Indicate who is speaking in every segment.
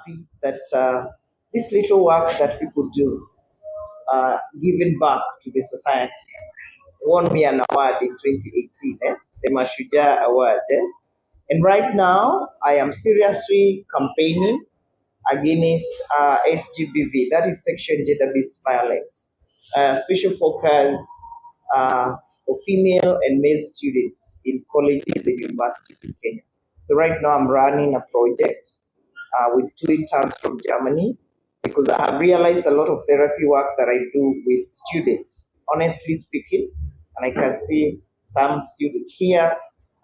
Speaker 1: happy that this little work that people do, giving back to the society, won me an award in 2018, the Mashujaa Award. And right now, I am seriously campaigning against SGBV, that is sexual and gender-based violence, special focus for female and male students in colleges and universities in Kenya. So right now I'm running a project with two interns from Germany because I have realized a lot of therapy work that I do with students, honestly speaking, and I can see some students here.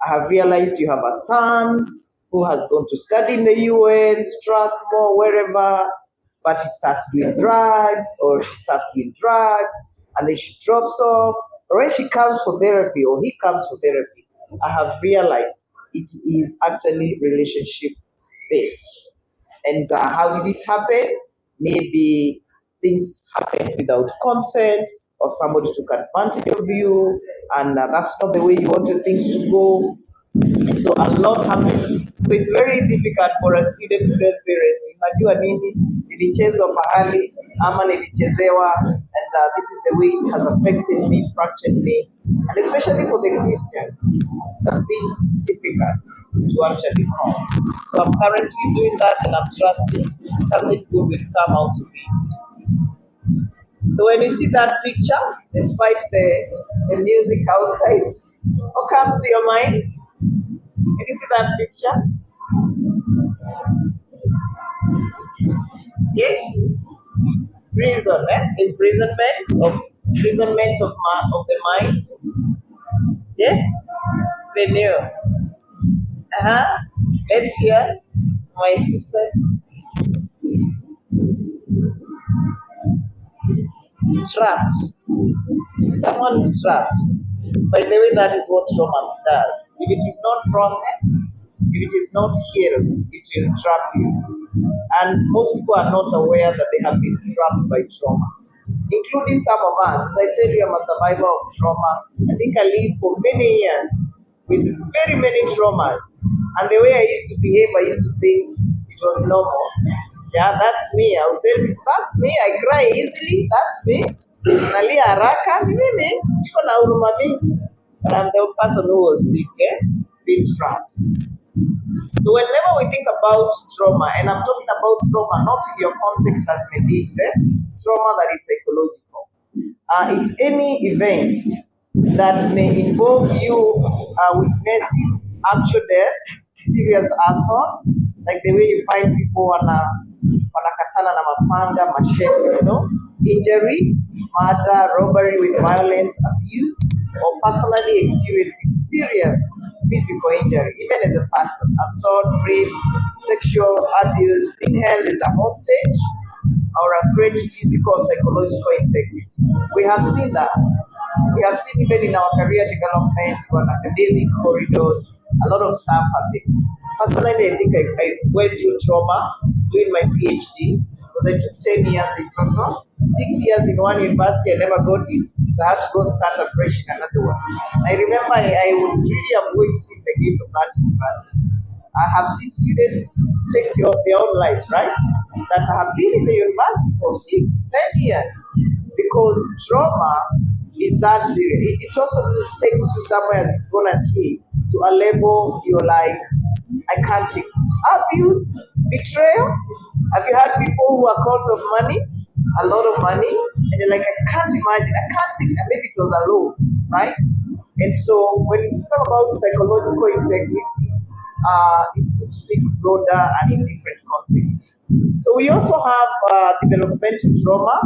Speaker 1: I have realized you have a son who has gone to study in the UN, Strathmore, wherever, but he starts doing drugs or she starts doing drugs and then she drops off, or when she comes for therapy or he comes for therapy, I have realized it is actually relationship based. And how did it happen? Maybe things happened without consent, or somebody took advantage of you, and that's not the way you wanted things to go. So a lot happens. So it's very difficult for a student to tell parents, unajua nini, nilichezwa mahali ama nilichezewa, and this is the way it has affected me, fractured me, and especially for the Christians, it's a bit difficult to actually know. So I'm currently doing that, and I'm trusting something good will come out of it. So when you see that picture, despite the music outside, what comes to your mind? Can you see that picture? Yes? Prison, imprisonment of the mind. Yes? Venue. Let's hear my sister. Trapped. Someone is trapped. By the way, that is what trauma does. If it is not processed, if it is not healed, it will trap you. And most people are not aware that they have been trapped by trauma, including some of us. As I tell you, I'm a survivor of trauma. I think I lived for many years with very many traumas. And the way I used to behave, I used to think it was normal. Yeah, that's me. I will tell you, that's me. I cry easily. That's me. Nalia haraka. Ni mimi. Niko na huruma mingi. But I'm the person who was sick, being trapped. So whenever we think about trauma, and I'm talking about trauma not in your context as medics, trauma that is psychological. It's any event that may involve you witnessing actual death, serious assault, like the way you find people wanakatana na mapanga, machete, injury, murder, robbery with violence, abuse, or personally experiencing serious physical injury, even as a person, assault, rape, sexual abuse, being held as a hostage, or a threat to physical or psychological integrity. We have seen that. We have seen even in our career development, on academic corridors, a lot of stuff happening. Personally, I think I went through trauma doing my PhD because I took 10 years in total. 6 years in one university, I never got it, so I had to go start afresh in another one. I remember I would really avoid seeing the gate of that university. I have seen students take their own lives, right? That have been in the university for 6, 10 years because trauma is that serious. It also takes you somewhere, as you're gonna see, to a level you're like, I can't take it. Abuse, betrayal. Have you had people who are caught of money? A lot of money, and you're like, I can't imagine, I can't take it, and maybe it was a loan, right? And so when you talk about psychological integrity, it's good to think broader and in different contexts. So we also have developmental trauma,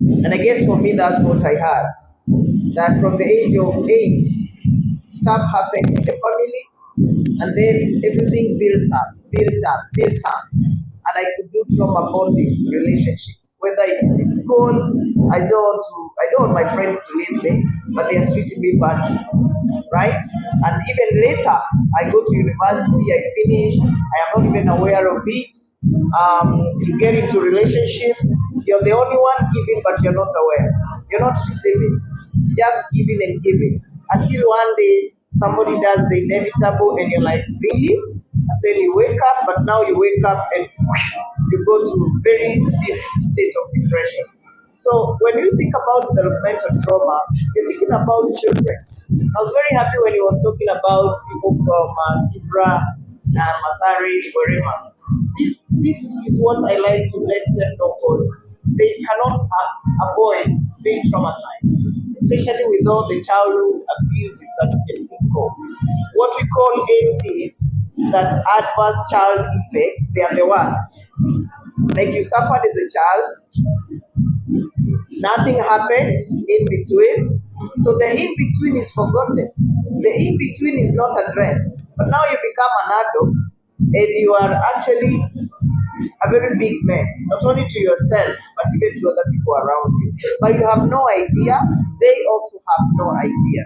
Speaker 1: and I guess for me that's what I had. That from the age of 8, stuff happens in the family, and then everything built up. And I could do trauma bonding relationships, whether it is in school. I don't want my friends to leave me, but they are treating me badly, right? And even later, I go to university, I finish, I am not even aware of it. You get into relationships, you're the only one giving, but you're not aware. You're not receiving, just giving and giving. Until one day, somebody does the inevitable, and you're like, really? And so you wake up, but now you wake up and you go to a very deep state of depression. So when you think about developmental trauma, you're thinking about children. I was very happy when he was talking about people from Kibra, Mathari, wherever. This is what I like to let them know, because they cannot avoid being traumatized, especially with all the childhood abuses that we can think of. What we call ACs, that adverse child effects, they are the worst. Like you suffered as a child, nothing happened in between. So the in between is forgotten. The in between is not addressed. But now you become an adult and you are actually a very big mess, not only to yourself, but even to other people around you. But you have no idea, they also have no idea.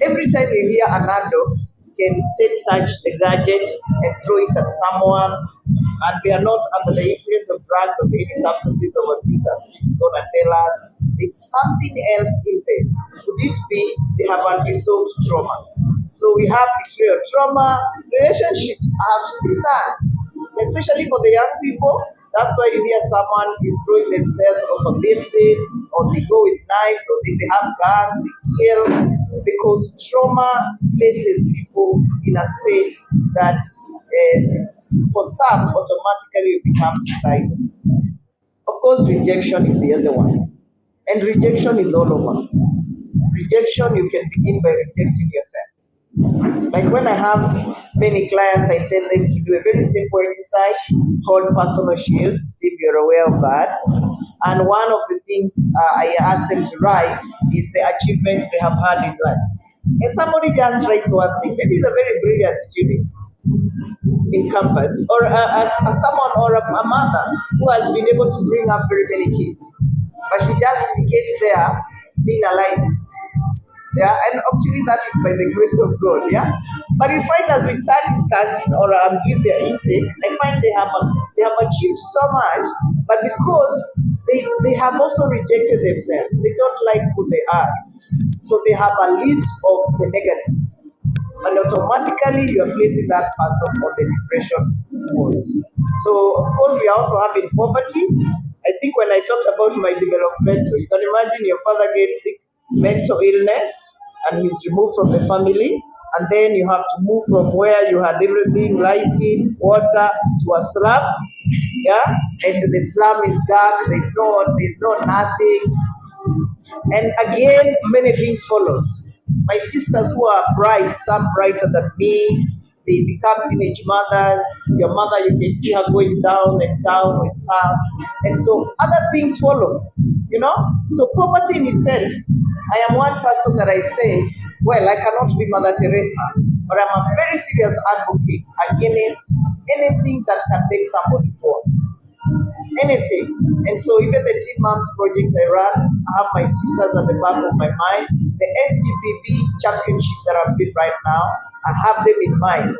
Speaker 1: Every time you hear an adult can take such a gadget and throw it at someone, and they are not under the influence of drugs or any substances or abuse, as Steve's gonna tell us, there's something else in them. Could it be they have unresolved trauma? So we have betrayal trauma, relationships. I have seen that, especially for the young people. That's why you hear someone is throwing themselves off a building, or they go with knives, or they have guns, they kill, because trauma places people in a space that, for some, automatically become suicidal. Of course, rejection is the other one, and rejection is all over. Rejection, you can begin by rejecting yourself. Like when I have many clients, I tell them to do a very simple exercise called personal shields, if you're aware of that. And one of the things I ask them to write is the achievements they have had in life. And somebody just writes one thing. Maybe he's a very brilliant student in campus, or as someone or a mother who has been able to bring up very many kids, but she just indicates there being alive. Yeah, and actually that is by the grace of God. Yeah, but you find as we start discussing or doing their intake, I find they have achieved so much, but because they have also rejected themselves, they don't like who they are, so they have a list of the negatives, and automatically you are placing that person on the depression point. So of course we are also having poverty. I think when I talked about my developmental, you can imagine your father gets sick, mental illness, and he's removed from the family, and then you have to move from where you had everything, lighting, water, to a slum. Yeah, and the slum is dark, there's no nothing, and again, many things followed. My sisters who are bright, some brighter than me, they become teenage mothers. Your mother, you can see her going down and down with stuff. And so other things follow, you know? So poverty in itself, I am one person that I say, well, I cannot be Mother Teresa, but I'm a very serious advocate against anything that can make somebody poor, anything. And so even the Teen Moms project I run, I have my sisters at the back of my mind. The SGPB championship that I'm doing right now, I have them in mind.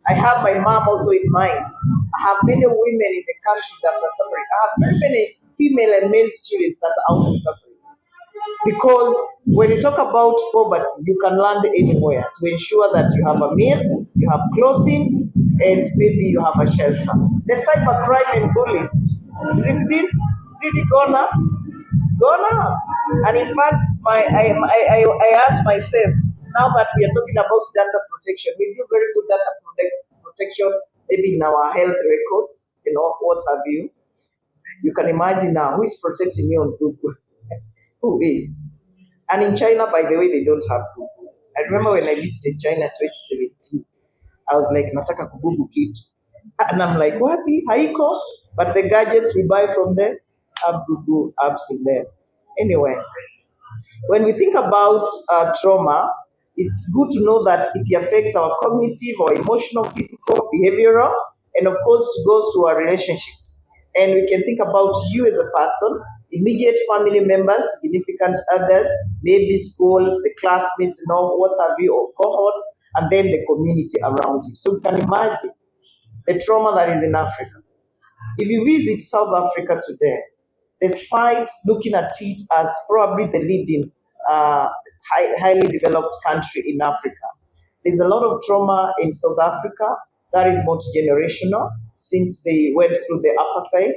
Speaker 1: I have my mom also in mind. I have many women in the country that are suffering. I have very many female and male students that are also suffering. Because when you talk about poverty, you can land anywhere to ensure that you have a meal, you have clothing, and maybe you have a shelter. The cybercrime and bullying, isn't this really gone up? It's gone up. And in fact, I ask myself, now that we are talking about data protection, we do very good data protection, maybe in our health records, what have you. You can imagine now who is protecting you on Google. Who is? And in China, by the way, they don't have Google. I remember when I visited China 2017, I was like, nataka kugugu kitu. And I'm like, wapi, haiko? But the gadgets we buy from them have Google apps in them. Anyway, when we think about trauma, it's good to know that it affects our cognitive or emotional, physical, behavioral, and of course, it goes to our relationships. And we can think about you as a person, immediate family members, significant others, maybe school, the classmates, what have you, or cohorts, and then the community around you. So you can imagine the trauma that is in Africa. If you visit South Africa today, despite looking at it as probably the leading highly developed country in Africa, there's a lot of trauma in South Africa, that is multi-generational since they went through the apartheid.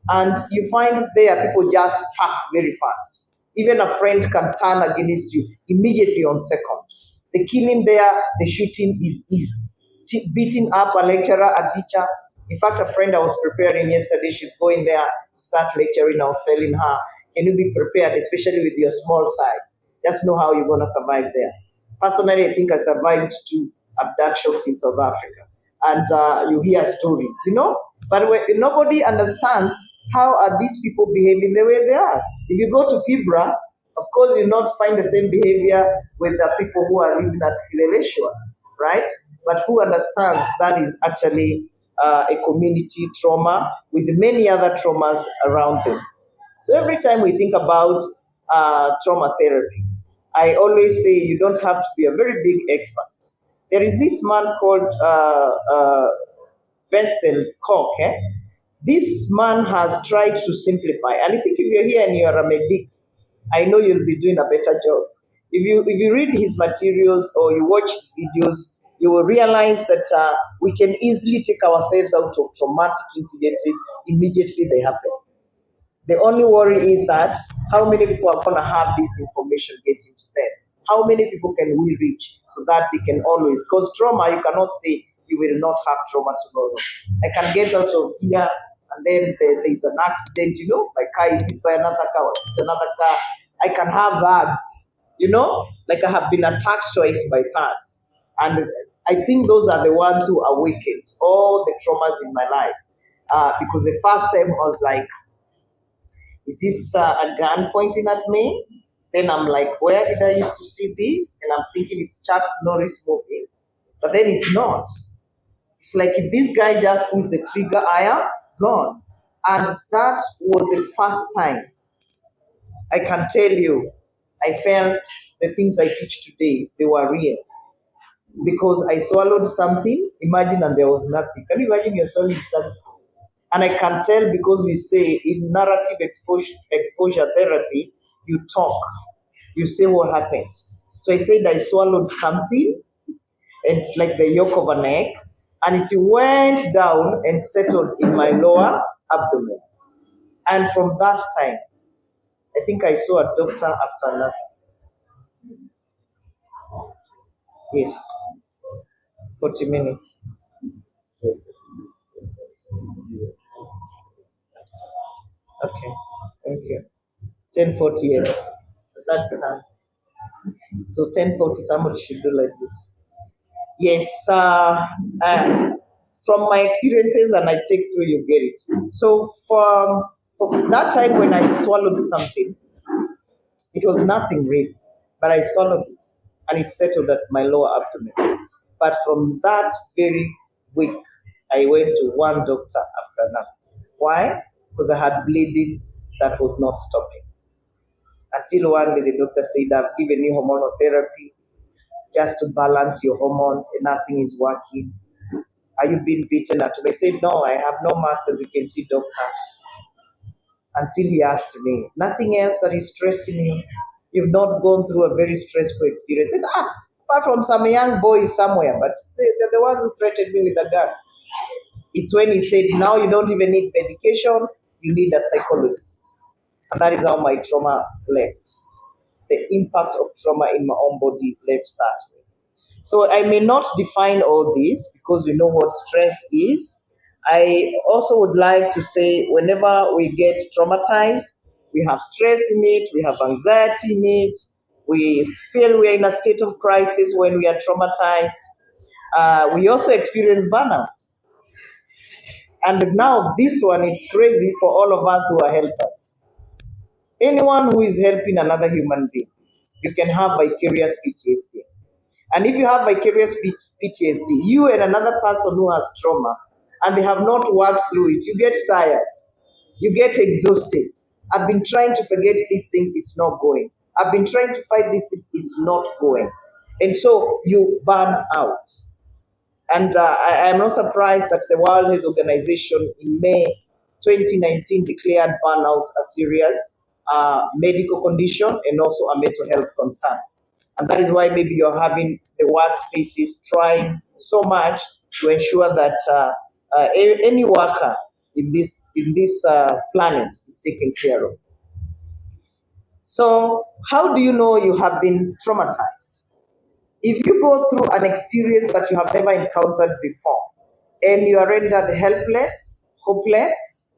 Speaker 1: And you find there people just pack very fast. Even a friend can turn against you immediately on second. The killing there, the shooting is beating up a lecturer, a teacher. In fact, a friend I was preparing yesterday, she's going there to start lecturing. I was telling her, can you be prepared, especially with your small size? Just know how you're going to survive there. Personally, I think I survived two abductions in South Africa. And you hear stories, but nobody understands how are these people behaving the way they are. If you go to Kibra, of course, you not find the same behavior with the people who are living at Kileleshwa, right? But who understands that is actually a community trauma with many other traumas around them. So every time we think about trauma therapy, I always say you don't have to be a very big expert. There is this man called Bensel Koch. This man has tried to simplify, and I think if you're here and you're a medic, I know you'll be doing a better job. If you read his materials or you watch his videos, you will realize that we can easily take ourselves out of traumatic incidences immediately they happen. The only worry is that how many people are going to have this information getting to them? How many people can we reach so that they can always, because trauma, you cannot say you will not have trauma tomorrow. I can get out of here and then there's an accident, my car is hit by another car, or hit another car. I can have that, like I have been attacked twice by thugs. And I think those are the ones who awakened all the traumas in my life. Because the first time I was like, is this a gun pointing at me? Then I'm like, where did I used to see this? And I'm thinking it's Chuck Norris movie. But then it's not. It's like if this guy just pulls the trigger, I am gone. And that was the first time I can tell you I felt the things I teach today, they were real. Because I swallowed something, imagine, and there was nothing. Can you imagine you're swallowing something? And I can tell because we say in narrative exposure therapy, you talk, you say what happened. So I said I swallowed something, and it's like the yolk of an egg, and it went down and settled in my lower abdomen. And from that time, I think I saw a doctor after another. Yes, 40 minutes. Okay, thank you. 10:40, yes. That's time. So 10:40, somebody should do like this. Yes, from my experiences, and I take through, you get it. So for that time when I swallowed something, it was nothing real, but I swallowed it, and it settled at my lower abdomen. But from that very week, I went to one doctor after another. Why? Because I had bleeding that was not stopping. Until one day the doctor said, I've given you hormonal therapy just to balance your hormones and nothing is working. Are you being beaten at? I said, no, I have no marks, as you can see, doctor. Until he asked me, nothing else that is stressing you? You've not gone through a very stressful experience. I said, apart from some young boys somewhere, but they're the ones who threatened me with a gun. It's when he said, now you don't even need medication, you need a psychologist. And that is how my trauma left. The impact of trauma in my own body left that way. So I may not define all this because we know what stress is. I also would like to say whenever we get traumatized, we have stress in it, we have anxiety in it, we feel we are in a state of crisis when we are traumatized. We also experience burnout. And now this one is crazy for all of us who are helpers. Anyone who is helping another human being, you can have vicarious PTSD. And if you have vicarious PTSD, you and another person who has trauma, and they have not worked through it, you get tired, you get exhausted. I've been trying to forget this thing, it's not going. I've been trying to fight this, it's not going. And so you burn out. And I am not surprised that the World Health Organization in May 2019 declared burnout a serious medical condition and also a mental health concern. And that is why maybe you're having the workspaces trying so much to ensure that any worker in this planet is taken care of. So, how do you know you have been traumatized? If you go through an experience that you have never encountered before, and you are rendered helpless, hopeless,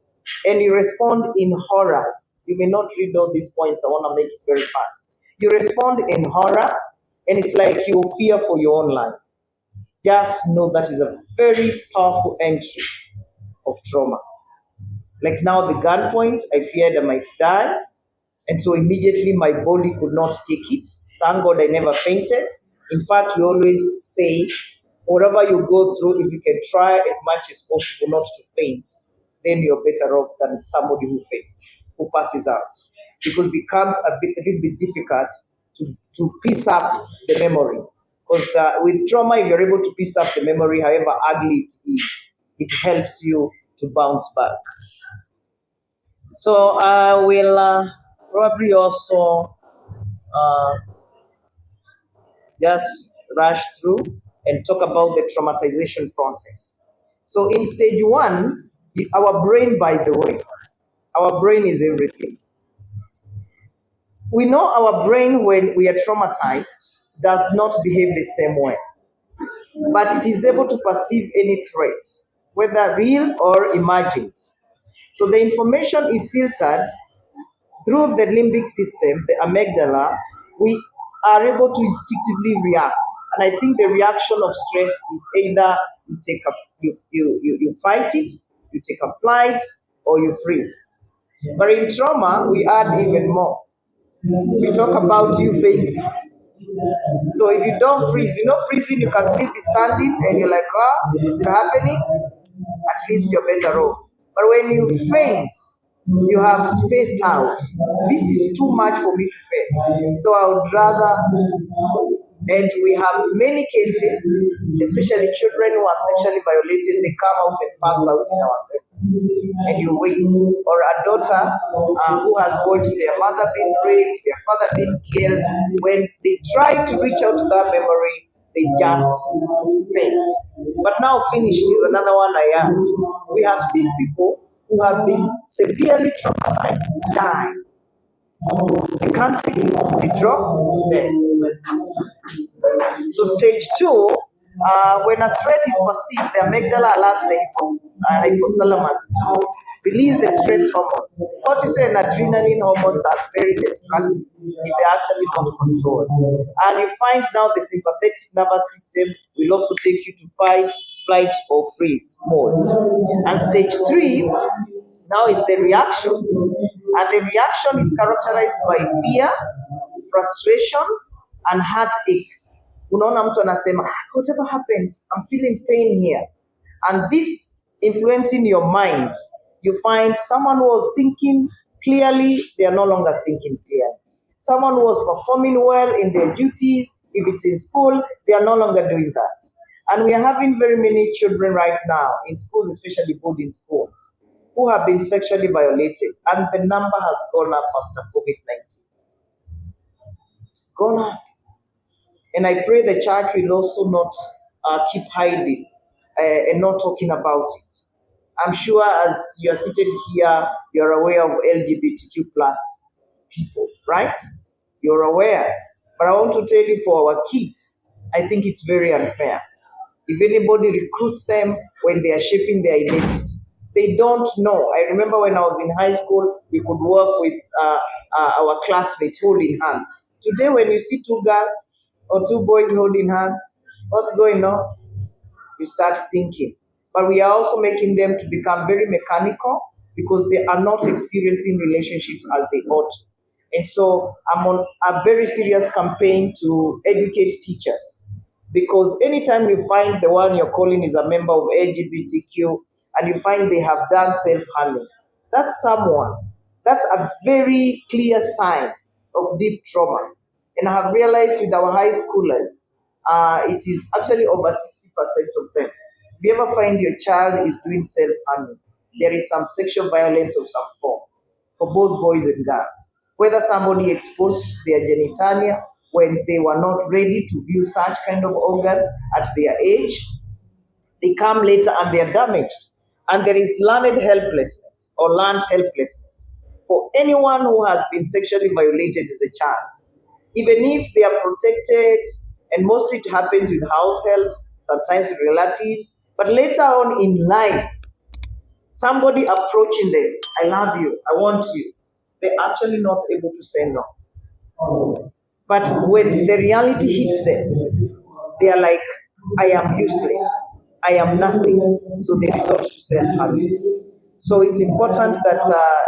Speaker 1: and you respond in horror, you may not read all these points, I want to make it very fast. You respond in horror, and it's like you fear for your own life. Just know that is a very powerful entry of trauma. Like now, the gunpoint, I feared I might die. And so immediately my body could not take it. Thank God I never fainted. In fact, we always say, whatever you go through, if you can try as much as possible not to faint, then you're better off than somebody who faints, who passes out. Because it becomes a little bit difficult to piece up the memory. Because with trauma, if you're able to piece up the memory, however ugly it is, it helps you to bounce back. So I will probably also uh, just rush through and talk about the traumatization process. So in stage one, our brain, by the way, our brain is everything. We know our brain, when we are traumatized, does not behave the same way, but it is able to perceive any threat, whether real or imagined. So the information is filtered through the limbic system, the amygdala. We are able to instinctively react. And I think the reaction of stress is either you fight it, you take a flight, or you freeze. But in trauma, we add even more. We talk about you fainting. So if you don't freeze, freezing, you can still be standing and you're like, is it happening? At least you're better off. But when you faint, you have spaced out. This is too much for me to face. So I would rather, and we have many cases, especially children who are sexually violated, they come out and pass out in our sector. And you wait. Or a daughter who has watched their mother being raped, their father being killed. When they try to reach out to that memory, they just faint. But now finished is another one I am. We have seen people who have been severely traumatized die. They can't take it. They drop dead. So stage two, when a threat is perceived, the amygdala alerts the hypothalamus to release the stress hormones. Cortisol and adrenaline hormones are very destructive if they're actually not controlled. And you find now the sympathetic nervous system will also take you to fight, flight, or freeze mode. And stage three now is the reaction. And the reaction is characterized by fear, frustration, and heartache. Unaona mtu anasema, whatever happens, I'm feeling pain here. And this influencing your mind, you find someone who was thinking clearly, they are no longer thinking clearly. Someone who was performing well in their duties, if it's in school, they are no longer doing that. And we are having very many children right now in schools, especially boarding schools, who have been sexually violated. And the number has gone up after COVID-19. It's gone up. And I pray the church will also not keep hiding and not talking about it. I'm sure as you're seated here, you're aware of LGBTQ plus people, right? You're aware. But I want to tell you, for our kids, I think it's very unfair. If anybody recruits them when they are shaping their identity, they don't know. I remember when I was in high school, we could work with our classmates holding hands. Today, when you see two girls or two boys holding hands, what's going on? You start thinking. But we are also making them to become very mechanical because they are not experiencing relationships as they ought to. And so I'm on a very serious campaign to educate teachers, because anytime you find the one you're calling is a member of LGBTQ and you find they have done self-harming, that's a very clear sign of deep trauma. And I have realized with our high schoolers, it is actually over 60% of them. If you ever find your child is doing self-harming, there is some sexual violence of some form for both boys and girls. Whether somebody exposed their genitalia when they were not ready to view such kind of organs at their age, They come later and they are damaged. And there is learned helplessness or learned helplessness for anyone who has been sexually violated as a child. Even if they are protected, and mostly it happens with house helps, sometimes with relatives, but later on in life, somebody approaching them, I love you, I want you, they're actually not able to say no. But when the reality hits them, they are like, I am useless, I am nothing. So they resort to self-harm. So it's important that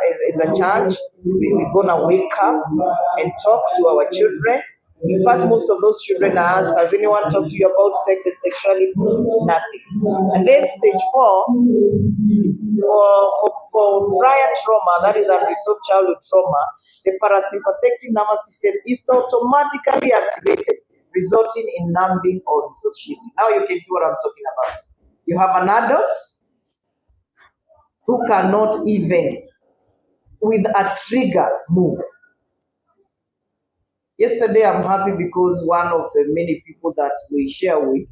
Speaker 1: as a church, we're going to wake up and talk to our children. In fact, most of those children are asked, has anyone talked to you about sex and sexuality? Nothing. And then stage 4, for prior trauma, that is unresolved childhood trauma, the parasympathetic nervous system is automatically activated, resulting in numbing or dissociating. Now you can see what I'm talking about. You have an adult who cannot even, with a trigger, move. Yesterday, I'm happy because one of the many people that we share with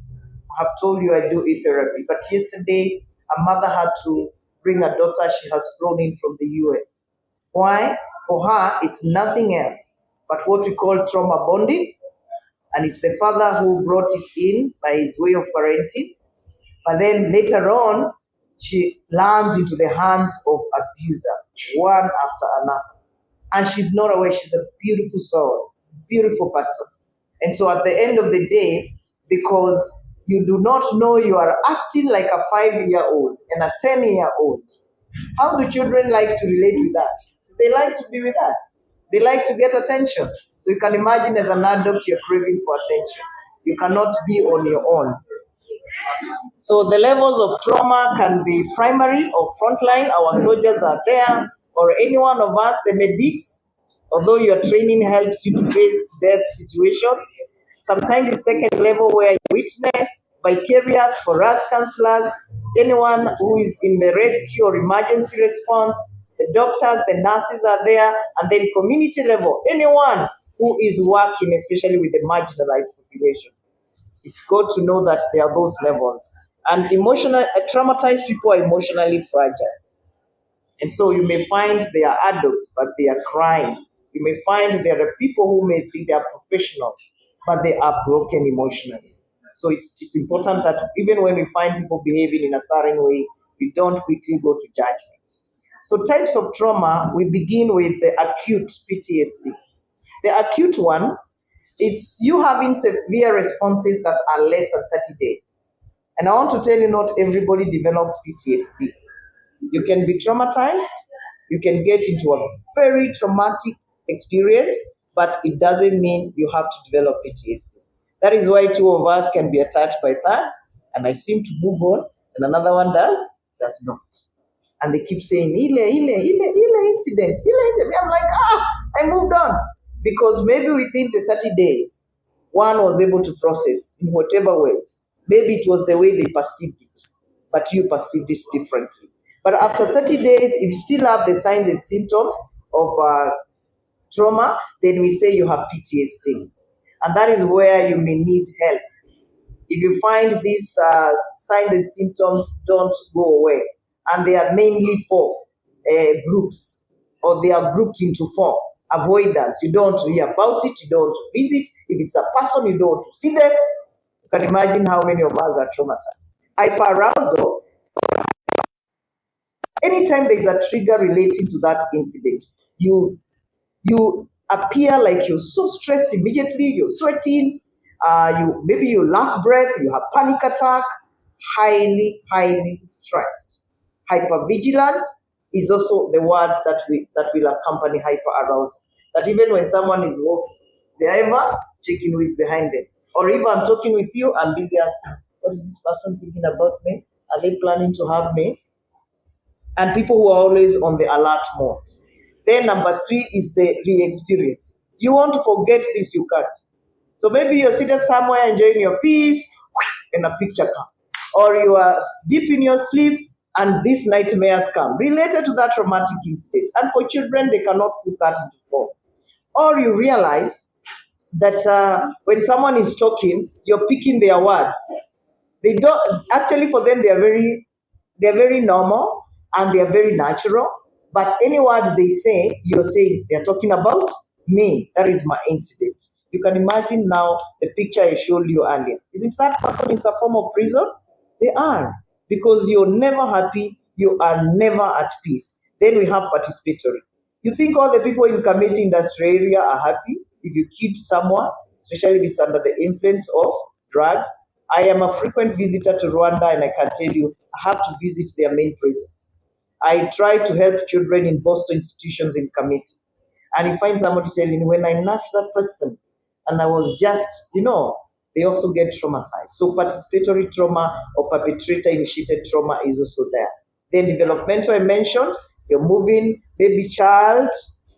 Speaker 1: have told you I do e-therapy. But yesterday, a mother had to bring a daughter she has flown in from the US. Why? For her, it's nothing else but what we call trauma bonding. And it's the father who brought it in by his way of parenting. But then later on, she lands into the hands of abuser, one after another. And she's not aware. She's a beautiful soul, beautiful person. And so at the end of the day, because you do not know you are acting like a 5-year-old and a 10-year-old, how do children like to relate with us? They like to be with us. They like to get attention. So you can imagine as an adult, you're craving for attention. You cannot be on your own. So the levels of trauma can be primary or frontline. Our soldiers are there, or any one of us, the medics, although your training helps you to face death situations. Sometimes the second level where you witness, vicarious for us counselors, anyone who is in the rescue or emergency response, the doctors, the nurses are there, and then community level, anyone who is working, especially with the marginalized population. It's good to know that there are those levels. And traumatized people are emotionally fragile. And so you may find they are adults, but they are crying. You may find there are people who may think they are professionals, but they are broken emotionally. So it's important that even when we find people behaving in a certain way, we don't quickly go to judgment. So types of trauma, we begin with the acute PTSD. The acute one, it's you having severe responses that are less than 30 days. And I want to tell you, not everybody develops PTSD. You can be traumatized, you can get into a very traumatic experience, but it doesn't mean you have to develop PTSD. That is why two of us can be attacked by that, and I seem to move on, and another one does not. And they keep saying, Ile incident. I'm like, I moved on. Because maybe within the 30 days, one was able to process in whatever ways. Maybe it was the way they perceived it, but you perceived it differently. But after 30 days, if you still have the signs and symptoms of trauma, then we say you have PTSD. And that is where you may need help. If you find these signs and symptoms don't go away, and they are mainly for groups, or they are grouped into 4. Avoidance, you don't hear about it, you don't visit. If it's a person, you don't see them. You can imagine how many of us are traumatized. Hyperarousal, anytime there is a trigger relating to that incident, you appear like you're so stressed immediately, you're sweating, you lack breath, you have panic attack, highly stressed. Hypervigilance is also the word that will accompany hyperarousal. That even when someone is walking, they're ever checking who is behind them. Or if I'm talking with you, I'm busy asking, what is this person thinking about me? Are they planning to have me? And people who are always on the alert mode. Then number 3 is the re-experience. You want to forget this, you can't. So maybe you're seated somewhere enjoying your peace, and a picture comes. Or you are deep in your sleep, and these nightmares come related to that traumatic incident. And for children, they cannot put that into form. Or you realize that when someone is talking, you're picking their words. They don't actually, for them they're very normal and they're very natural. But any word they say, you're saying they're talking about me. That is my incident. You can imagine now the picture I showed you earlier. Isn't that person in some form of prison? They are. Because you're never happy, you are never at peace. Then we have participatory. You think all the people in community industry area are happy if you kid someone, especially if it's under the influence of drugs? I am a frequent visitor to Rwanda and I can tell you I have to visit their main prisons. I try to help children in Boston institutions in committee. And you find somebody telling you, when I nurtured that person, and I was just, they also get traumatized. So participatory trauma or perpetrator initiated trauma is also there. Then developmental, I mentioned, you're moving, baby child,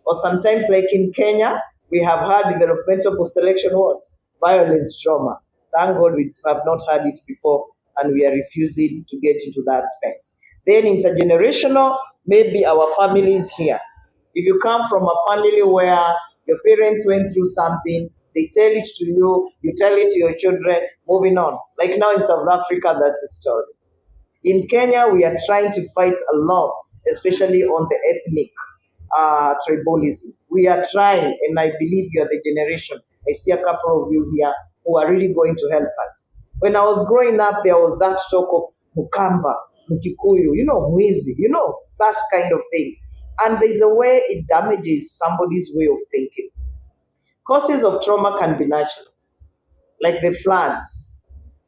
Speaker 1: or sometimes like in Kenya, we have had developmental post-election what? Violence trauma. Thank God we have not had it before and we are refusing to get into that space. Then intergenerational, maybe our families here. If you come from a family where your parents went through something, they tell it to you, you tell it to your children, moving on. Like now in South Africa, that's the story. In Kenya, we are trying to fight a lot, especially on the ethnic tribalism. We are trying, and I believe you are the generation. I see a couple of you here who are really going to help us. When I was growing up, there was that talk of Mukamba, Mukikuyu, Mwizi, such kind of things. And there's a way it damages somebody's way of thinking. Causes of trauma can be natural, like the floods,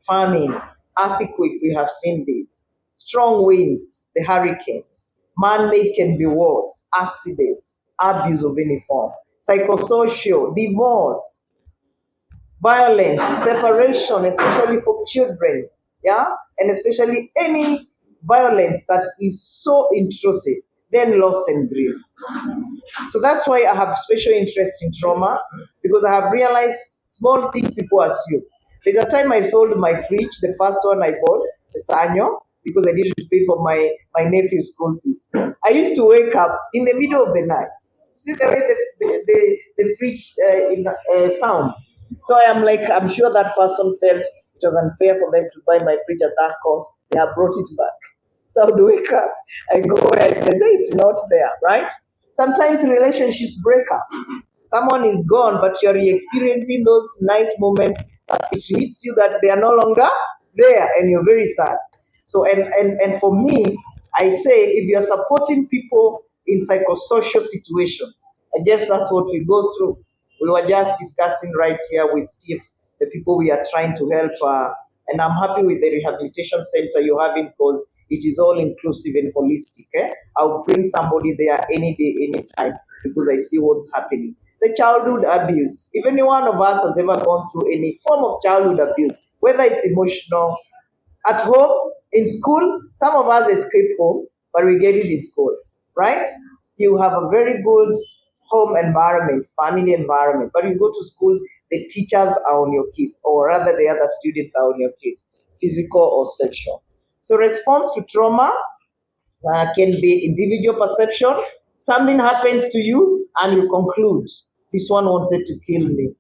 Speaker 1: famine, earthquake, we have seen this. Strong winds, the hurricanes. Man-made can be wars, accidents, abuse of any form. Psychosocial, divorce, violence, separation, especially for children, yeah, and especially any violence that is so intrusive, then loss and grief. So that's why I have special interest in trauma because I have realized small things people assume. There's a time I sold my fridge, the first one I bought, the Sanyo, because I needed to pay for my nephew's school fees. I used to wake up in the middle of the night. See the way the fridge sounds. So I am like, I'm sure that person felt it was unfair for them to buy my fridge at that cost. They have brought it back. So I would wake up, I go where it's not there, right? Sometimes relationships break up. Someone is gone, but you're experiencing those nice moments that it hits you that they are no longer there, and you're very sad. So, and for me, I say if you're supporting people in psychosocial situations, I guess that's what we go through. We were just discussing right here with Steve, the people we are trying to help. And I'm happy with the rehabilitation center you're having because it is all inclusive and holistic. I'll bring somebody there any day, anytime, because I see what's happening. The childhood abuse. If any one of us has ever gone through any form of childhood abuse, whether it's emotional, at home, in school, some of us escape home, but we get it in school, right? You have a very good home environment, family environment, but you go to school, the teachers are on your case, or rather the other students are on your case, physical or sexual. So response to trauma can be individual perception. Something happens to you and you conclude, this one wanted to kill me.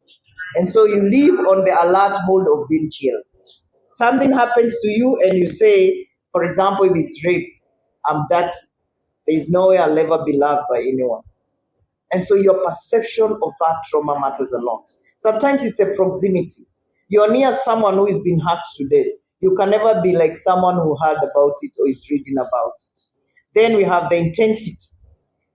Speaker 1: And so you live on the alert mode of being killed. Something happens to you and you say, for example, if it's rape, I'm that, there's no way I'll ever be loved by anyone. And so your perception of that trauma matters a lot. Sometimes it's a proximity. You're near someone who is being hurt to death. You can never be like someone who heard about it or is reading about it. Then we have the intensity.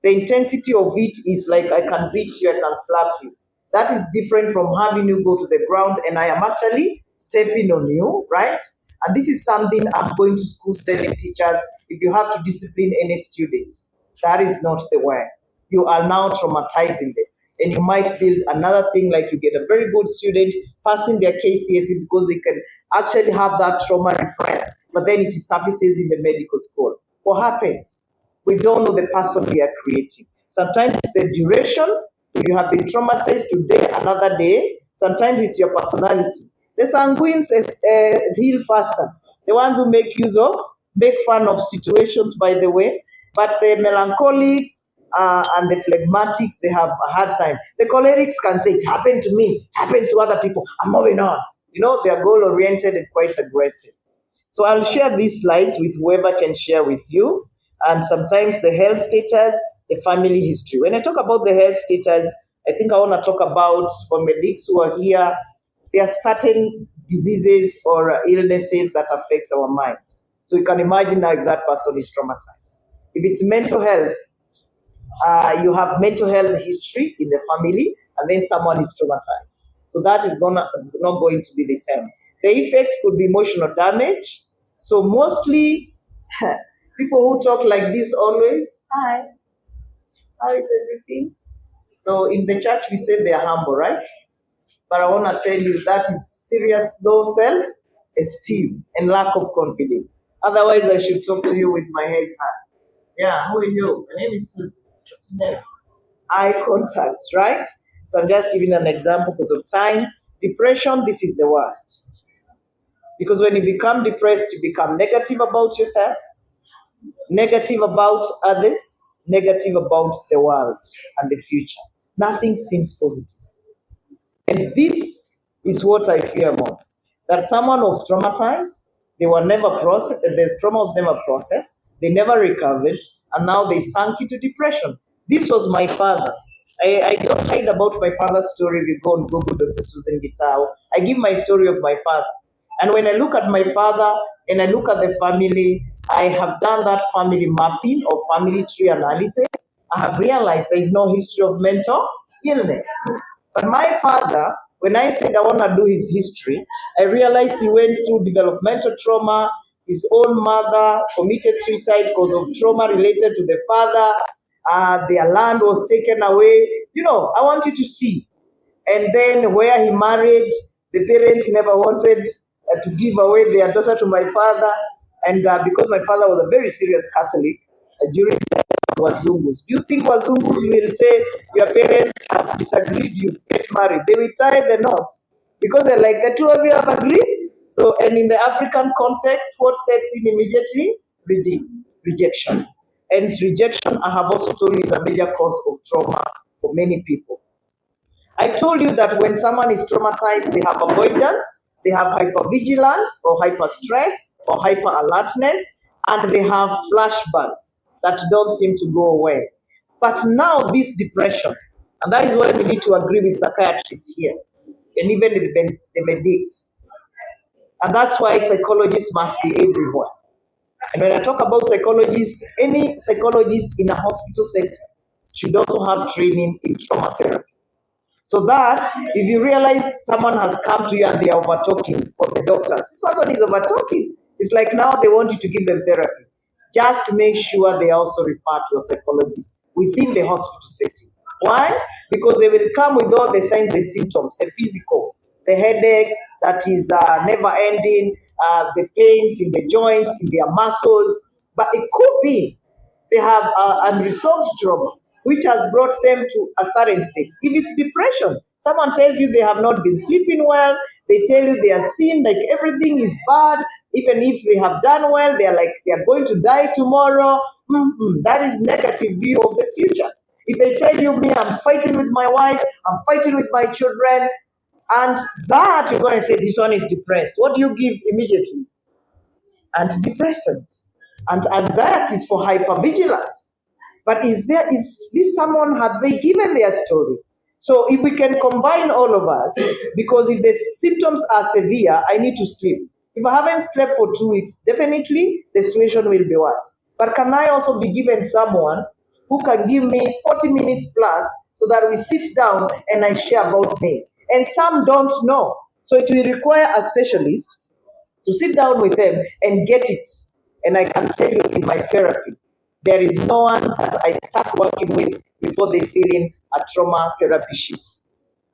Speaker 1: The intensity of it is like I can beat you, I can slap you. That is different from having you go to the ground and I am actually stepping on you, right? And this is something I'm going to schools telling teachers, if you have to discipline any student, that is not the way. You are now traumatizing them. And you might build another thing like you get a very good student passing their KCSE because they can actually have that trauma repressed, but then it surfaces in the medical school. What happens? We don't know the person we are creating. Sometimes it's the duration. If you have been traumatized today, another day, sometimes it's your personality. The sanguines heal faster. The ones who make fun of situations, by the way, but the melancholics and the phlegmatics, they have a hard time. The cholerics can say, it happened to me, it happens to other people, I'm moving on. They are goal-oriented and quite aggressive. So I'll share these slides with whoever can share with you. And sometimes the health status, the family history. When I talk about the health status, I think I want to talk about, for medics who are here, there are certain diseases or illnesses that affect our mind. So you can imagine that that person is traumatized. If it's mental health, you have mental health history in the family, and then someone is traumatized. So that is not going to be the same. The effects could be emotional damage. So mostly people who talk like this always, hi, how is everything? So in the church we say they are humble, right? But I want to tell you that is serious low self-esteem and lack of confidence. Otherwise, I should talk to you with my head high. Yeah, who are you? My name is Susie. What's your name? Eye contact, right? So I'm just giving an example because of time. Depression, this is the worst. Because when you become depressed, you become negative about yourself, negative about others, negative about the world and the future. Nothing seems positive. And this is what I fear most. That someone was traumatized, they were never processed, the trauma was never processed, they never recovered, and now they sunk into depression. This was my father. I don't hide about my father's story. We go and Google Dr. Susan Gitao. I give my story of my father. And when I look at my father and I look at the family, I have done that family mapping or family tree analysis. I have realized there is no history of mental illness. But my father, when I said I want to do his history, I realized he went through developmental trauma. His own mother committed suicide because of trauma related to the father. Their land was taken away. You know, I want you to see. And then where he married, the parents never wanted to give away their daughter to my father. And because my father was a very serious Catholic, during Wazungus. Do you think Wazungus will say your parents have disagreed, you get married? They will tie the knot because they're like, the two of you have agreed. So, and in the African context, what sets in immediately? Rejection. And rejection, I have also told you, is a major cause of trauma for many people. I told you that when someone is traumatized, they have avoidance, they have hypervigilance or hyperstress or hyper-alertness, and they have flashbacks that don't seem to go away. But now this depression, and that is why we need to agree with psychiatrists here, and even the medics. And that's why psychologists must be everywhere. And when I talk about psychologists, any psychologist in a hospital setting should also have training in trauma therapy. So that if you realize someone has come to you and they are over talking for the doctors, this person is over talking. It's like now they want you to give them therapy. Just make sure they also refer to a psychologist within the hospital setting. Why? Because they will come with all the signs and symptoms, the physical, the headaches that is never ending, the pains in the joints, in their muscles. But it could be they have unresolved trauma, which has brought them to a certain state. If it's depression, someone tells you they have not been sleeping well, they tell you they are seeing like everything is bad, even if they have done well, they are like they are going to die tomorrow. That is negative view of the future. If they tell you, me, I'm fighting with my wife, I'm fighting with my children, and that you're going to say this one is depressed. What do you give immediately? Antidepressants. And anxiety is for hypervigilance. But is this someone, have they given their story? So if we can combine all of us, because if the symptoms are severe, I need to sleep. If I haven't slept for 2 weeks, definitely the situation will be worse. But can I also be given someone who can give me 40 minutes plus so that we sit down and I share about me? And some don't know. So it will require a specialist to sit down with them and get it. And I can tell you in my therapy, there is no one that I start working with before they fill in a trauma therapy sheet.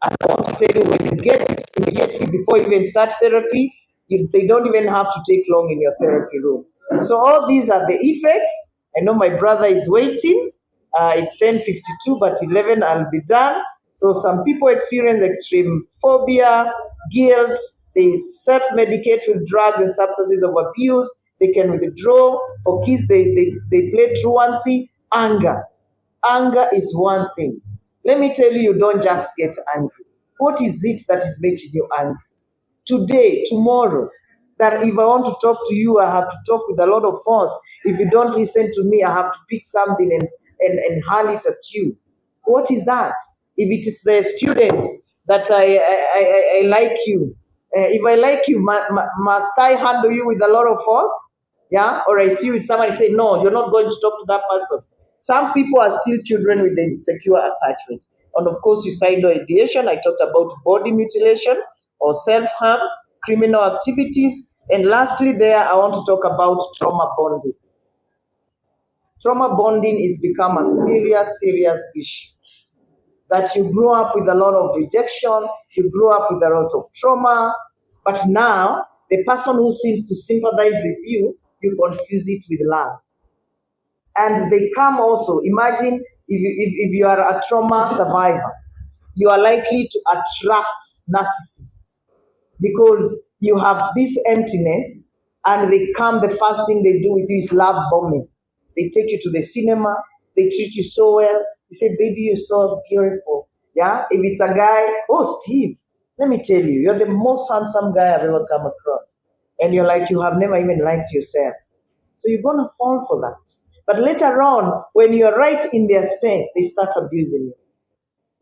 Speaker 1: And I want to tell you, when you get it immediately before you even start therapy, they don't even have to take long in your therapy room. So all these are the effects. I know my brother is waiting. It's 10:52, but 11 I'll be done. So some people experience extreme phobia, guilt. They self-medicate with drugs and substances of abuse. They can withdraw. For kids, they play truancy. Anger. Anger is one thing. Let me tell you, you don't just get angry. What is it that is making you angry? Today, tomorrow. That if I want to talk to you, I have to talk with a lot of force. If you don't listen to me, I have to pick something and hurl it at you. What is that? If it is the students that I like you, if I like you, must I handle you with a lot of force? Yeah? Or I see you with somebody say, no, you're not going to talk to that person. Some people are still children with insecure attachment. And of course, suicidal ideation. I talked about body mutilation or self-harm, criminal activities. And lastly, there, I want to talk about trauma bonding. Trauma bonding is become a serious issue. That you grew up with a lot of rejection, you grew up with a lot of trauma, but now the person who seems to sympathize with you, you confuse it with love. And they come also, imagine if you are a trauma survivor, you are likely to attract narcissists because you have this emptiness and they come, the first thing they do with you is love bombing. They take you to the cinema, they treat you so well, they say, baby, you're so beautiful. Yeah, if it's a guy, oh, Steve, let me tell you, you're the most handsome guy I've ever come across. And you're like, you have never even liked yourself. So you're going to fall for that. But later on, when you're right in their space, they start abusing you.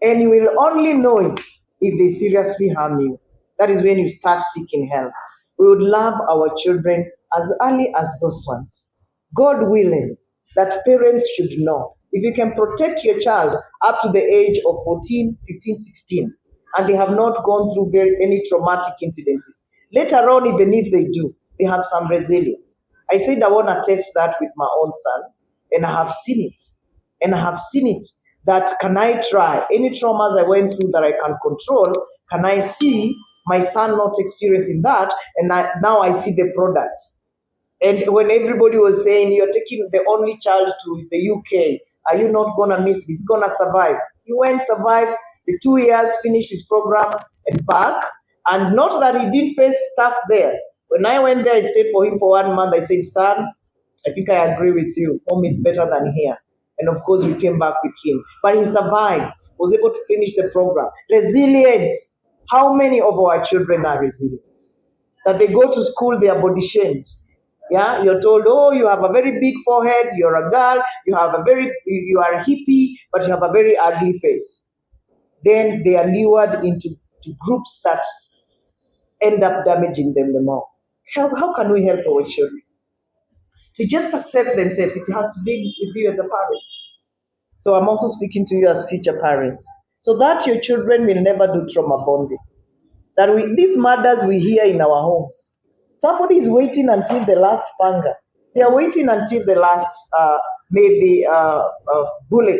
Speaker 1: And you will only know it if they seriously harm you. That is when you start seeking help. We would love our children as early as those ones. God willing, that parents should know. If you can protect your child up to the age of 14, 15, 16, and they have not gone through any traumatic incidences, later on, even if they do, they have some resilience. I said I want to test that with my own son, and I have seen it. And I have seen it that can I try any traumas I went through that I can control? Can I see my son not experiencing that? And now I see the product. And when everybody was saying, you're taking the only child to the UK, are you not going to miss? He's going to survive. He went, survived the 2 years, finished his program and back. And not that he didn't face stuff there. When I went there, I stayed for him for 1 month. I said, son, I think I agree with you. Home is better than here. And of course, we came back with him. But he survived, was able to finish the program. Resilience. How many of our children are resilient? That they go to school, they are body shamed. Yeah, you're told, oh, you have a very big forehead, you're a girl, you are a hippie, but you have a very ugly face. Then they are lured into groups that end up damaging them the more. How can we help our children? To just accept themselves, it has to be with you as a parent. So I'm also speaking to you as future parents. So that your children will never do trauma bonding. That these murders we hear in our homes. Somebody is waiting until the last panga. They are waiting until the last bullet.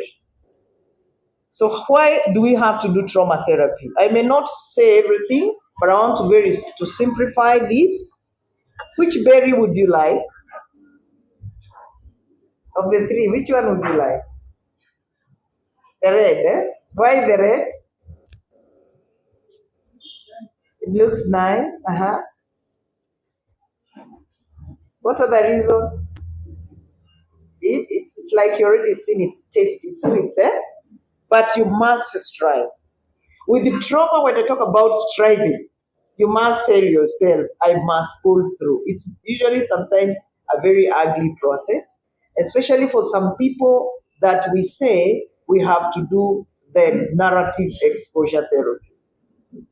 Speaker 1: So why do we have to do trauma therapy? I may not say everything, but I want to simplify this. Which berry would you like? Of the three, which one would you like? The red, eh? Why the red? It looks nice. What are the reason? It's like you already seen it, taste it, sweet, eh? But you must strive. With the trauma, when I talk about striving, you must tell yourself, I must pull through. It's usually sometimes a very ugly process, especially for some people that we say we have to do the narrative exposure therapy.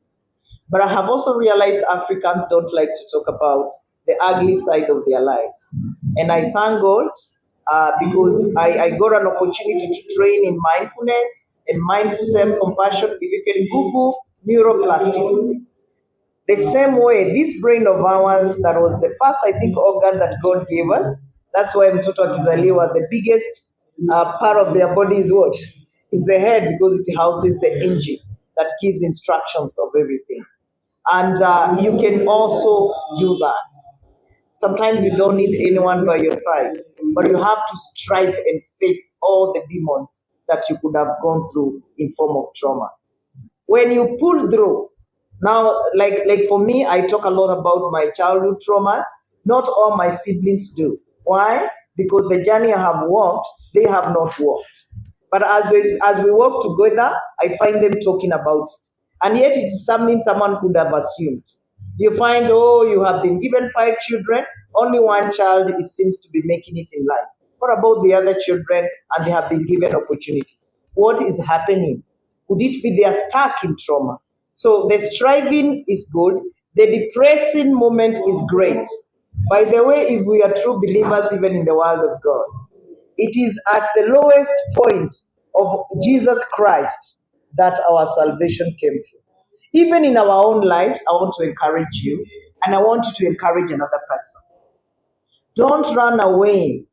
Speaker 1: But I have also realized Africans don't like to talk about the ugly side of their lives. And I thank God because I got an opportunity to train in mindfulness and mindful self-compassion. If you can Google neuroplasticity. The same way, this brain of ours, that was the first, I think, organ that God gave us. That's why mtoto akizaliwa, the biggest part of their body is what? Is the head, because it houses the engine that gives instructions of everything. And you can also do that. Sometimes you don't need anyone by your side, but you have to strive and face all the demons that you could have gone through in form of trauma. When you pull through, now, like for me, I talk a lot about my childhood traumas. Not all my siblings do. Why? Because the journey I have walked, they have not walked. But as we walk together, I find them talking about it. And yet it is something someone could have assumed. You find, oh, you have been given five children, only one child seems to be making it in life. What about the other children and they have been given opportunities? What is happening? Could it be they are stuck in trauma? So the striving is good. The depressing moment is great. By the way, if we are true believers, even in the world of God, it is at the lowest point of Jesus Christ that our salvation came from. Even in our own lives, I want to encourage you, and I want you to encourage another person. Don't run away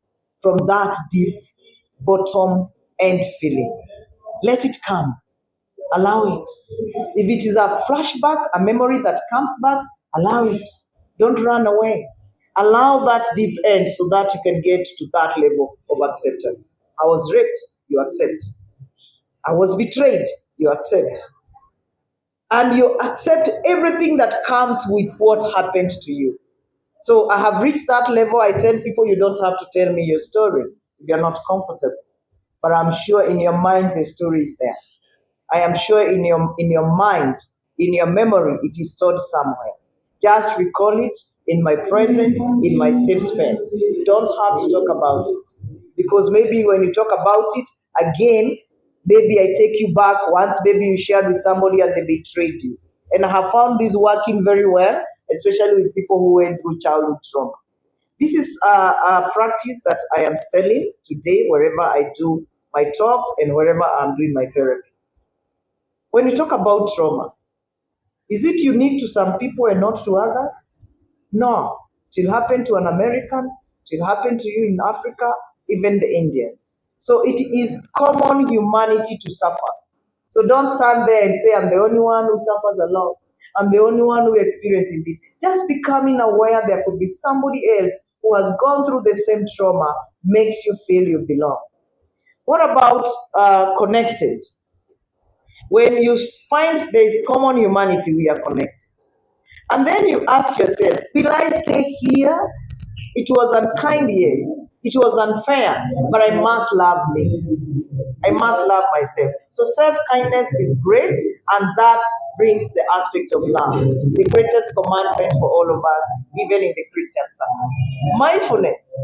Speaker 1: from that deep bottom end feeling. Let it come. Allow it. If it is a flashback, a memory that comes back, allow it. Don't run away. Allow that deep end so that you can get to that level of acceptance. I was raped, you accept. I was betrayed, you accept. And you accept everything that comes with what happened to you. So I have reached that level. I tell people you don't have to tell me your story if you're not comfortable. But I'm sure in your mind the story is there. I am sure in your mind, in your memory, it is stored somewhere. Just recall it in my presence, in my safe space. Don't have to talk about it. Because maybe when you talk about it again, maybe I take you back once, maybe you shared with somebody and they betrayed you. And I have found this working very well, especially with people who went through childhood trauma. This is a practice that I am selling today wherever I do my talks and wherever I'm doing my therapy. When you talk about trauma, is it unique to some people and not to others? No. It will happen to an American, it will happen to you in Africa, even the Indians. So it is common humanity to suffer. So don't stand there and say, I'm the only one who suffers a lot. I'm the only one who experiences it. Just becoming aware there could be somebody else who has gone through the same trauma makes you feel you belong. What about connected? When you find there is common humanity, we are connected. And then you ask yourself, will I stay here? It was unkind, yes. It was unfair, but I must love me. I must love myself. So self kindness is great, and that brings the aspect of love, the greatest commandment for all of us, even in the Christian circles. Mindfulness.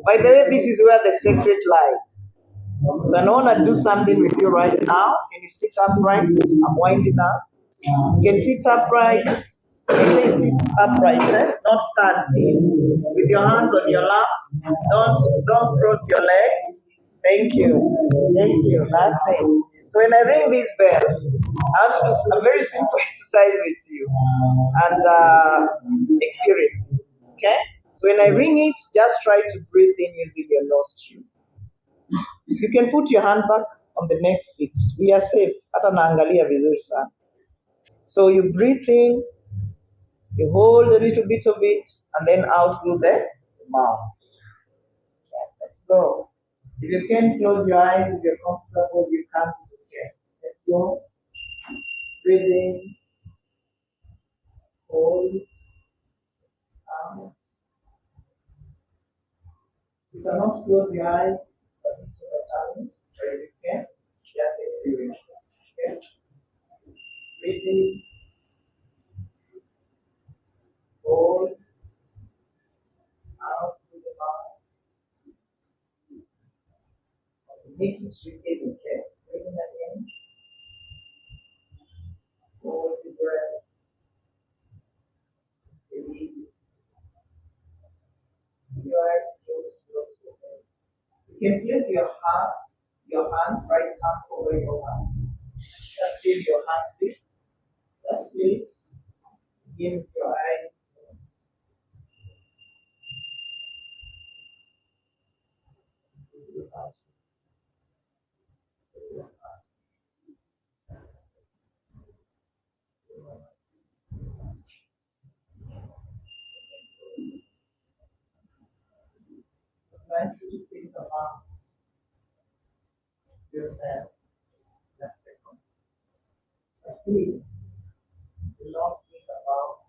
Speaker 1: By the way, this is where the secret lies. So I want to do something with you right now. Can you sit upright? I'm winding up. You can sit upright. Make sure you sit upright, not stand. Sit with your hands on your laps. Don't cross your legs. Thank you. Thank you. That's it. So when I ring this bell, I want to do a very simple exercise with you and experience it. Okay? So when I ring it, just try to breathe in using your nostril. You can put your hand back on the next seat. We are safe. Hata naangalia vizuri sana. So you breathe in, you hold a little bit of it, and then out through the mouth. Yeah, let's go. If you can close your eyes, if you're comfortable, you can't, it's okay. Let's go. Breathe in, hold, out. You cannot close your eyes, but it's a challenge. But if you can, just experience it. Okay? Breathe in, hold, out through the mouth. Make it repeat, okay? Breathe in again, hold the breath, release. Your eyes closed, close, open. You can place your hands, right hand over your hands. Just feel your hands beat. Just feel it. Give your eyes closed. I want you to think about yourself. That's it. But please do not think about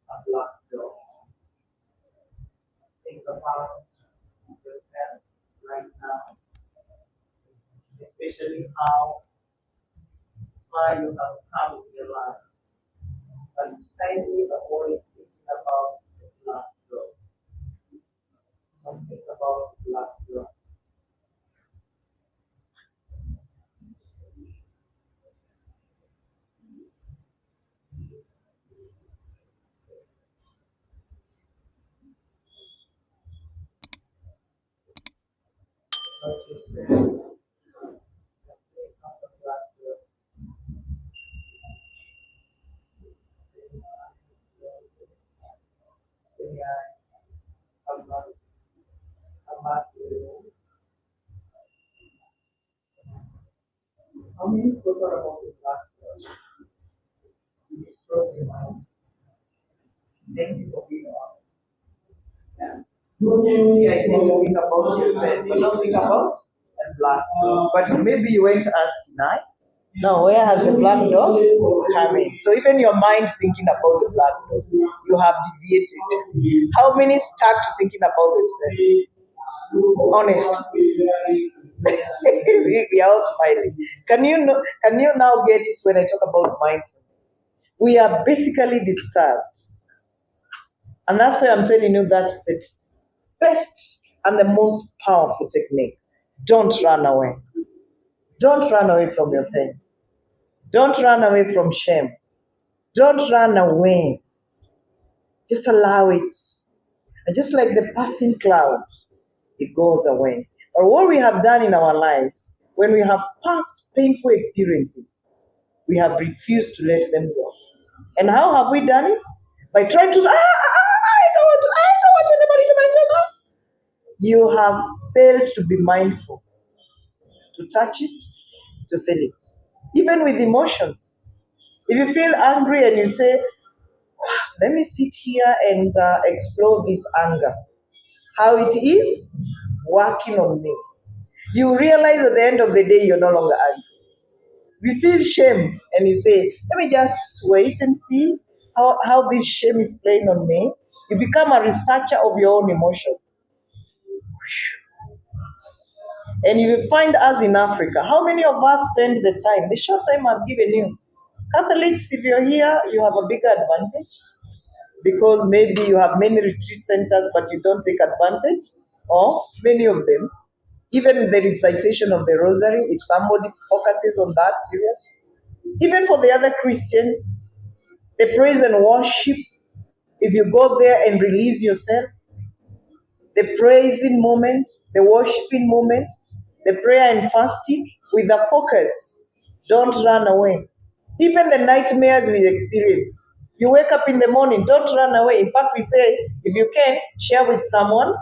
Speaker 1: a black door. Think about yourself right now, especially how far you have come in your life. and kindly avoid thinking about the black drop. Don't think about the black drop. What you say, the place of the black drop, the eye, come back to you. How many thoughts are about the black drop? You just cross your mind. Thank you for being honest. Yeah. See, I tell you, think about yourself, but don't think about the black dog. But maybe you went to ask tonight. No, where has the black dog come in? So even your mind thinking about the black dog, you have deviated. How many start thinking about themselves? Honestly. We are all smiling. Can you now get it when I talk about mindfulness? We are basically disturbed. And that's why I'm telling you that's the best and the most powerful technique. Don't run away. Don't run away from your pain. Don't run away from shame. Don't run away. Just allow it. And just like the passing cloud, it goes away. Or what we have done in our lives, when we have passed painful experiences, we have refused to let them go. And how have we done it? By trying to, I know what anybody you have failed to be mindful, to touch it, to feel it. Even with emotions. If you feel angry and you say, let me sit here and explore this anger, how it is working on me. You realize at the end of the day you're no longer angry. You feel shame and you say, let me just wait and see how this shame is playing on me. You become a researcher of your own emotions. And you will find us in Africa. How many of us spend the time, the short time I've given you? Catholics, if you're here, you have a bigger advantage because maybe you have many retreat centers, but you don't take advantage of many of them. Even the recitation of the rosary, if somebody focuses on that seriously, even for the other Christians, the praise and worship, if you go there and release yourself, the praising moment, the worshiping moment, the prayer and fasting with a focus. Don't run away. Even the nightmares we experience. You wake up in the morning, don't run away. In fact, we say, if you can, share with someone.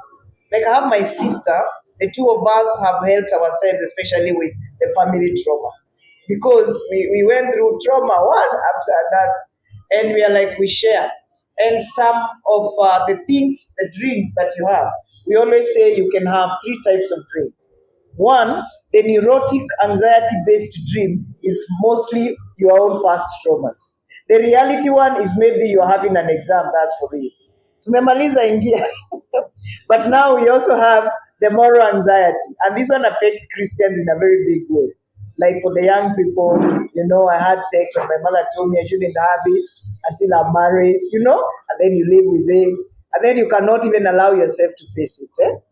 Speaker 1: Like I have my sister, the two of us have helped ourselves, especially with the family traumas. Because we went through trauma one after another. And we are like, we share. And some of the things, the dreams that you have, we always say you can have three types of dreams. One, the neurotic, anxiety-based dream is mostly your own past traumas. The reality one is maybe you're having an exam, that's for real. Tumemaliza ingia. But now we also have the moral anxiety, and this one affects Christians in a very big way. Like for the young people, I had sex when my mother told me I shouldn't have it until I'm married, and then you live with it, and then you cannot even allow yourself to face it.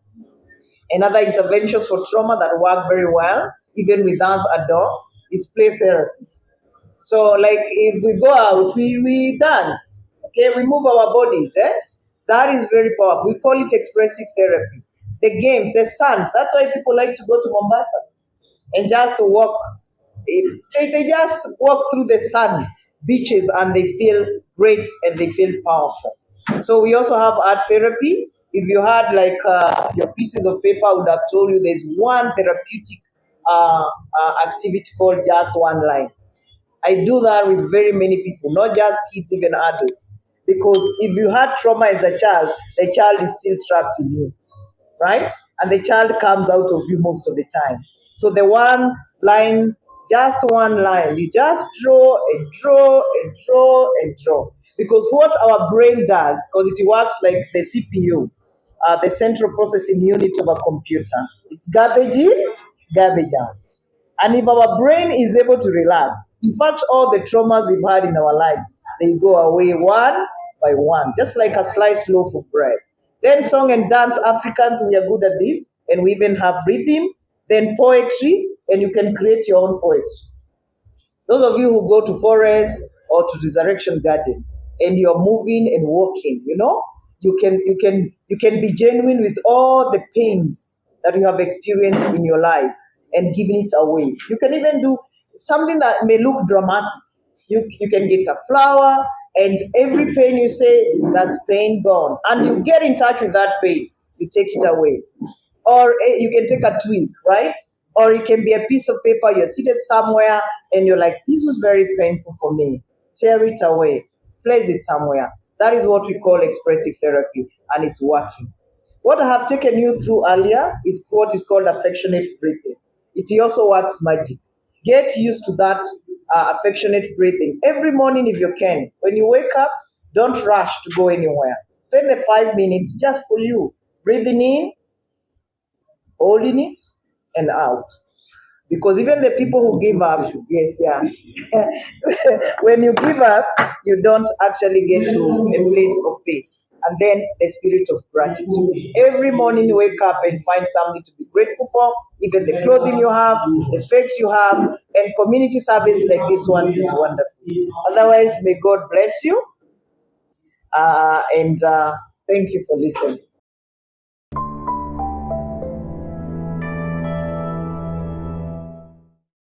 Speaker 1: Another interventions for trauma that work very well, even with us adults, is play therapy. So, like if we go out, we dance, okay, we move our bodies, That is very powerful. We call it expressive therapy. The games, the sun. That's why people like to go to Mombasa and just walk. They just walk through the sand beaches and they feel great and they feel powerful. So we also have art therapy. If you had like your pieces of paper, I would have told you there's one therapeutic activity called just one line. I do that with very many people, not just kids, even adults. Because if you had trauma as a child, the child is still trapped in you, right? And the child comes out of you most of the time. So the one line, just one line, you just draw and draw and draw and draw. Because what our brain does, because it works like the CPU, the central processing unit of a computer, it's garbage in, garbage out. And if our brain is able to relax, in fact, all the traumas we've had in our lives They go away one by one, just like a sliced loaf of bread. Then song and dance, Africans, we are good at this, and we even have rhythm. Then poetry, and you can create your own poetry. Those of you who go to forest or to resurrection garden and you're moving and walking, you can be genuine with all the pains that you have experienced in your life and giving it away. You can even do something that may look dramatic. You can get a flower, and every pain you say, that's pain gone. And you get in touch with that pain, you take it away. Or you can take a twig, right? Or it can be a piece of paper, you're seated somewhere and you're like, this was very painful for me. Tear it away, place it somewhere. That is what we call expressive therapy, and it's working. What I have taken you through earlier is what is called affectionate breathing. It also works magic. Get used to that affectionate breathing every morning if you can. When you wake up, don't rush to go anywhere. Spend the 5 minutes just for you, breathing in, holding it, and out. Because even the people who give up, yes, yeah, when you give up, you don't actually get to a place of peace. And then a spirit of gratitude. Every morning you wake up and find something to be grateful for, even the clothing you have, the specs you have, and community service like this one is wonderful. Otherwise, may God bless you, and thank you for listening.